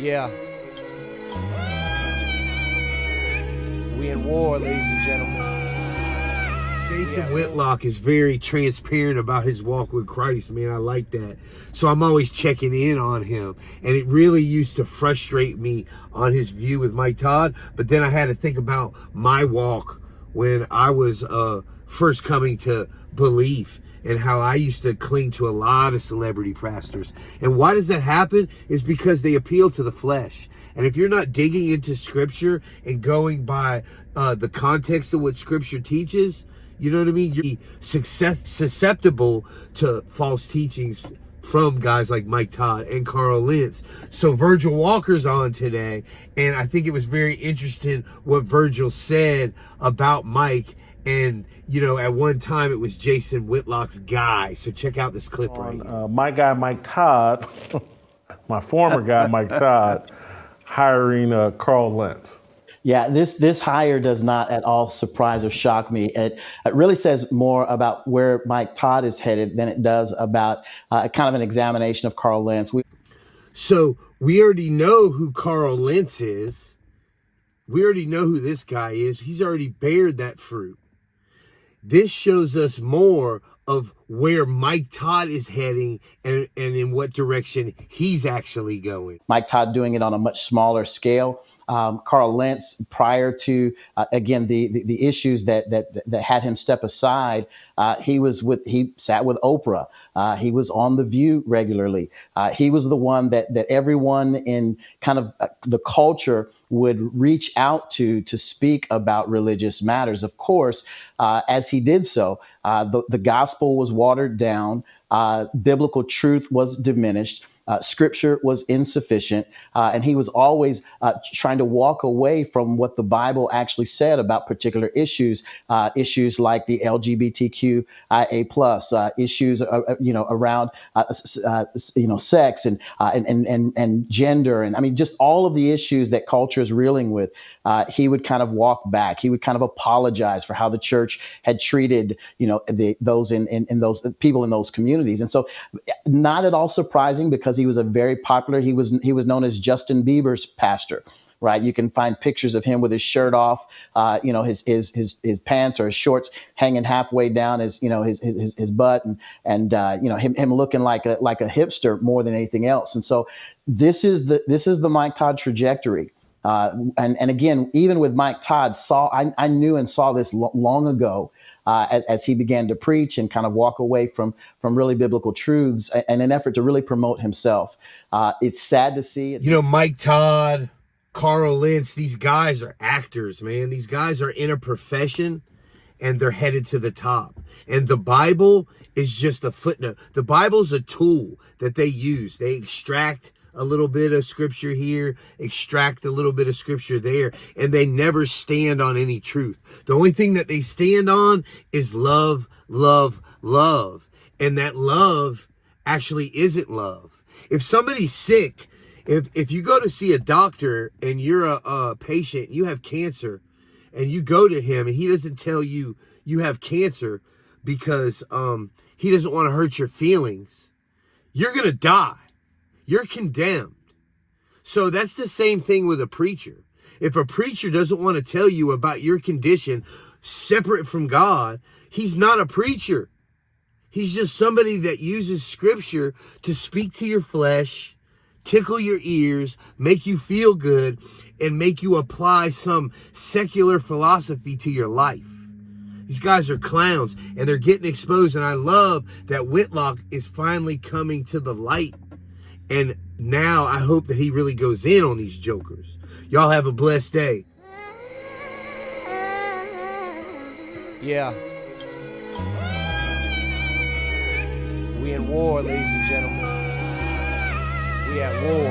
Yeah. We in war, ladies and gentlemen. Jason Whitlock is very transparent about his walk with Christ, man. I like that. So I'm always checking in on him. And it really used to frustrate me on his view with Mike Todd. But then I had to think about my walk when I was first coming to belief, and how I used to cling to a lot of celebrity pastors. And why does that happen? Is because they appeal to the flesh. And if you're not digging into Scripture and going by the context of what Scripture teaches, you know what I mean? You're susceptible to false teachings from guys like Mike Todd and Carl Lentz. So Virgil Walker's on today, and I think it was very interesting what Virgil said about Mike. And, you know, at one time it was Jason Whitlock's guy. So check out this clip right here. My guy, Mike Todd, my former guy, Mike Todd, hiring Carl Lentz. Yeah, this hire does not at all surprise or shock me. It really says more about where Mike Todd is headed than it does about kind of an examination of Carl Lentz. So we already know who Carl Lentz is. We already know who this guy is. He's already bared that fruit. This shows us more of where Mike Todd is heading and in what direction he's actually going. Mike Todd doing it on a much smaller scale. Carl Lentz, prior to again the issues that had him step aside, he sat with Oprah. He was on The View regularly. He was the one that everyone in kind of the culture would reach out to speak about religious matters. Of course, as he did so, the gospel was watered down. Biblical truth was diminished. Scripture was insufficient, and he was always trying to walk away from what the Bible actually said about particular issues like the LGBTQIA+, issues around sex and gender, and I mean just all of the issues that culture is reeling with. He would kind of walk back. He would kind of apologize for how the church had treated those those people in those communities, and so not at all surprising because he was a very popular. He was known as Justin Bieber's pastor, right? You can find pictures of him with his shirt off, his pants or his shorts hanging halfway down his butt, and him looking like a hipster more than anything else. And so this is the Mike Todd trajectory. And again, even with Mike Todd, I knew and saw this long ago. As he began to preach and kind of walk away from really biblical truths in an effort to really promote himself. It's sad to see. Mike Todd, Carl Lentz, these guys are actors, man. These guys are in a profession and they're headed to the top. And the Bible is just a footnote. The Bible's a tool that they use. They extract a little bit of scripture here, extract a little bit of scripture there, and they never stand on any truth. The only thing that they stand on is love, love, love. And that love actually isn't love. If somebody's sick, if you go to see a doctor and you're a patient, you have cancer, and you go to him and he doesn't tell you you have cancer because he doesn't want to hurt your feelings, you're going to die. You're condemned. So that's the same thing with a preacher. If a preacher doesn't want to tell you about your condition separate from God, he's not a preacher. He's just somebody that uses scripture to speak to your flesh, tickle your ears, make you feel good, and make you apply some secular philosophy to your life. These guys are clowns, and they're getting exposed. And I love that Whitlock is finally coming to the light. And now I hope that he really goes in on these jokers. Y'all have a blessed day. Yeah. We in war, ladies and gentlemen. We at war.